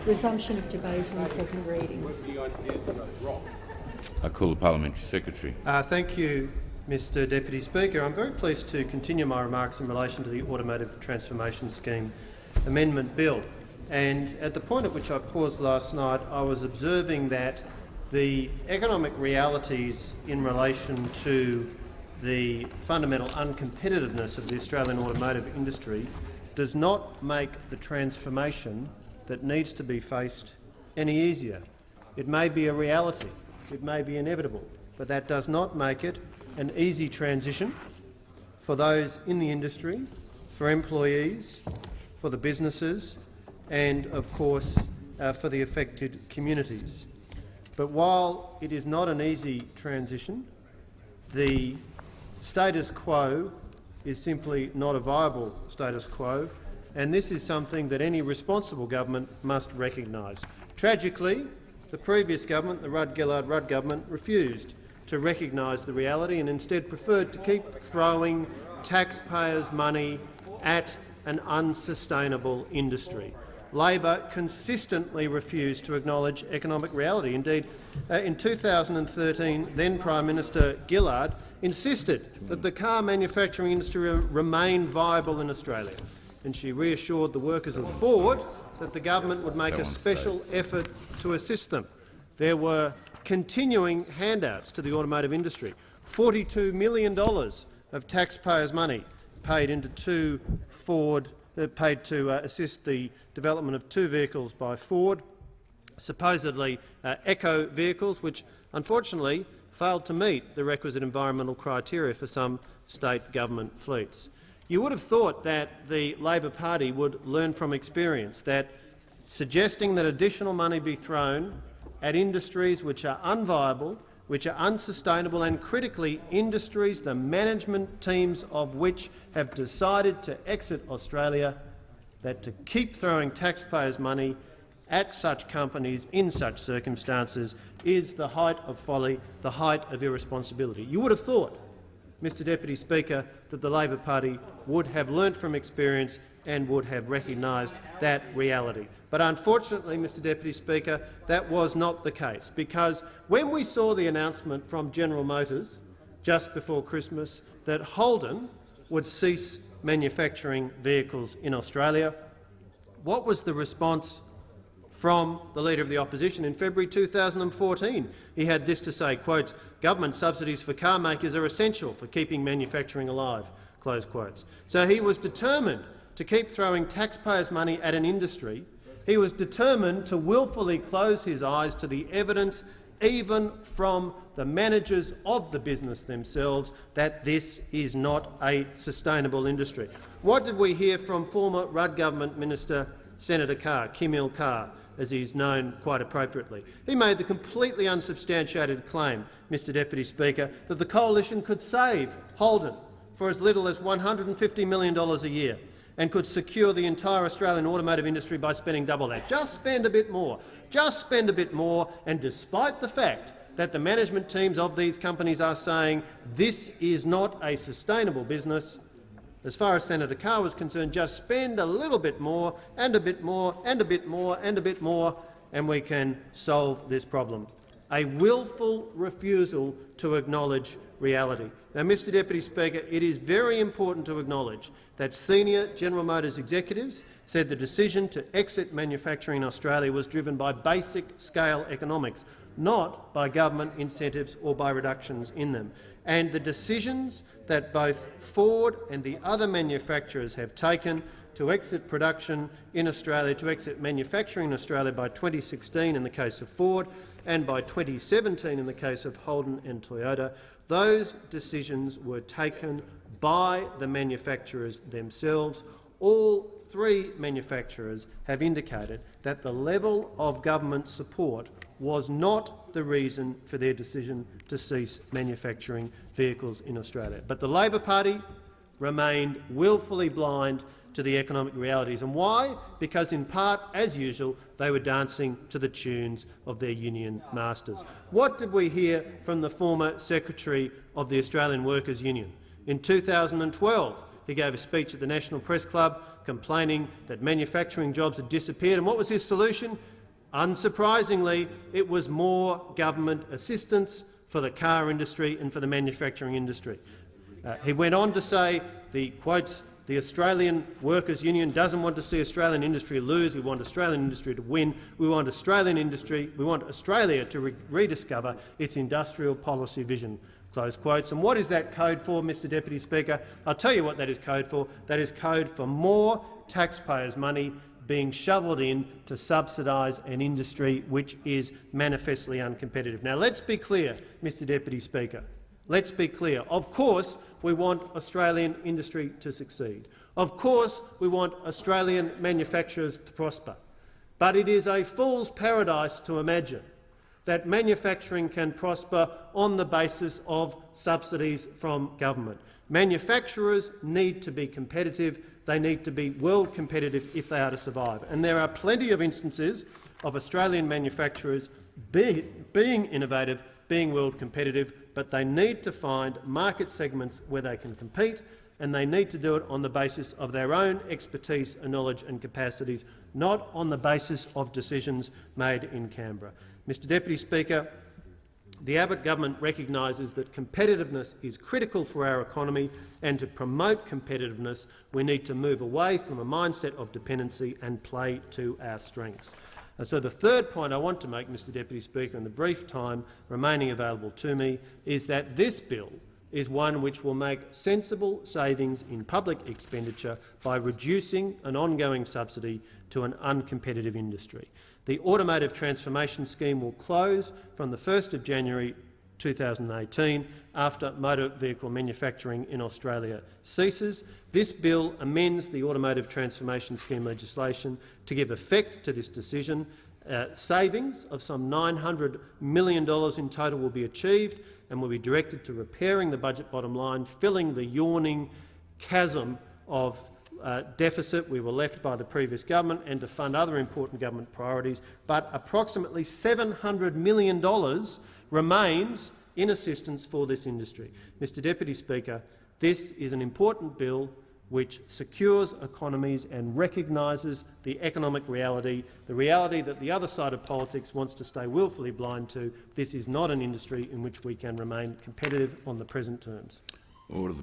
Resumption of debate on the second reading. I call the Parliamentary Secretary. Thank you, Mr Deputy Speaker. I'm very pleased to continue my remarks in relation to the Automotive Transformation Scheme Amendment Bill. And at the point at which I paused last night, I was observing that the economic realities in relation to the fundamental uncompetitiveness of the Australian automotive industry does not make the transformation that needs to be faced any easier. It may be a reality, it may be inevitable, but that does not make it an easy transition for those in the industry, for employees, for the businesses and, of course, for the affected communities. But while it is not an easy transition, the status quo is simply not a viable status quo, and this is something that any responsible government must recognise. Tragically, the previous government, the Rudd-Gillard-Rudd government, refused to recognise the reality and instead preferred to keep throwing taxpayers' money at an unsustainable industry. Labor consistently refused to acknowledge economic reality. Indeed, in 2013, then Prime Minister Gillard insisted that the car manufacturing industry remain viable in Australia, and she reassured the workers of Ford that the government would make a special effort to assist them. There were continuing handouts to the automotive industry, $42 million of taxpayers' money paid to assist the development of two vehicles by Ford, supposedly eco vehicles, which unfortunately failed to meet the requisite environmental criteria for some state government fleets. You would have thought that the Labor Party would learn from experience that suggesting that additional money be thrown at industries which are unviable, which are unsustainable and, critically, industries the management teams of which have decided to exit Australia, that to keep throwing taxpayers' money at such companies in such circumstances is the height of folly, the height of irresponsibility. You would have thought, Mr Deputy Speaker, that the Labor Party would have learnt from experience and would have recognised that reality. But unfortunately, Mr Deputy Speaker, that was not the case, because when we saw the announcement from General Motors just before Christmas that Holden would cease manufacturing vehicles in Australia, what was the response from the Leader of the Opposition in February 2014? He had this to say, quote, "Government subsidies for car makers are essential for keeping manufacturing alive," close quotes. So he was determined to keep throwing taxpayers' money at an industry. He was determined to willfully close his eyes to the evidence, even from the managers of the business themselves, that this is not a sustainable industry. What did we hear from former Rudd government Minister Senator Carr, Kim Il-Carr, as he's known quite appropriately? He made the completely unsubstantiated claim, Mr Deputy Speaker, that the coalition could save Holden for as little as $150 million a year and could secure the entire Australian automotive industry by spending double that. Just spend a bit more. Just spend a bit more. And despite the fact that the management teams of these companies are saying this is not a sustainable business, as far as Senator Carr was concerned, just spend a little bit more and a bit more and a bit more and a bit more, and we can solve this problem. A willful refusal to acknowledge reality. Now, Mr Deputy Speaker, it is very important to acknowledge that senior General Motors executives said the decision to exit manufacturing in Australia was driven by basic scale economics, not by government incentives or by reductions in them. And the decisions that both Ford and the other manufacturers have taken to exit production in Australia, to exit manufacturing in Australia by 2016 in the case of Ford and by 2017 in the case of Holden and Toyota, those decisions were taken by the manufacturers themselves. All three manufacturers have indicated that the level of government support was not the reason for their decision to cease manufacturing vehicles in Australia. But the Labor Party remained willfully blind to the economic realities. And why? Because, in part, as usual, they were dancing to the tunes of their union masters. What did we hear from the former Secretary of the Australian Workers' Union? In 2012, he gave a speech at the National Press Club complaining that manufacturing jobs had disappeared. And what was his solution? Unsurprisingly, it was more government assistance for the car industry and for the manufacturing industry. He went on to say, quotes, "The Australian Workers' Union doesn't want to see Australian industry lose. We want Australian industry to win. We want Australia to rediscover its industrial policy vision." Close quotes. And what is that code for, Mr Deputy Speaker? I'll tell you what that is code for. That is code for more taxpayers' money being shovelled in to subsidise an industry which is manifestly uncompetitive. Now, let's be clear, Mr Deputy Speaker. Let's be clear. Of course, we want Australian industry to succeed. Of course, we want Australian manufacturers to prosper. But it is a fool's paradise to imagine that manufacturing can prosper on the basis of subsidies from government. Manufacturers need to be competitive. They need to be world competitive if they are to survive. And there are plenty of instances of Australian manufacturers being innovative, being world competitive, but they need to find market segments where they can compete, and they need to do it on the basis of their own expertise and knowledge and capacities, not on the basis of decisions made in Canberra. Mr Deputy Speaker, the Abbott government recognises that competitiveness is critical for our economy, and to promote competitiveness we need to move away from a mindset of dependency and play to our strengths. And so the third point I want to make, Mr Deputy Speaker, in the brief time remaining available to me, is that this bill is one which will make sensible savings in public expenditure by reducing an ongoing subsidy to an uncompetitive industry. The Automotive Transformation Scheme will close from the 1st of January 2018 after motor vehicle manufacturing in Australia ceases. This bill amends the Automotive Transformation Scheme legislation to give effect to this decision. Savings of some $900 million in total will be achieved and will be directed to repairing the budget bottom line, filling the yawning chasm of deficit we were left by the previous government, and to fund other important government priorities. But approximately $700 million remains in assistance for this industry. Mr Deputy Speaker, this is an important bill which secures economies and recognises the economic reality, the reality that the other side of politics wants to stay willfully blind to. This is not an industry in which we can remain competitive on the present terms. Order the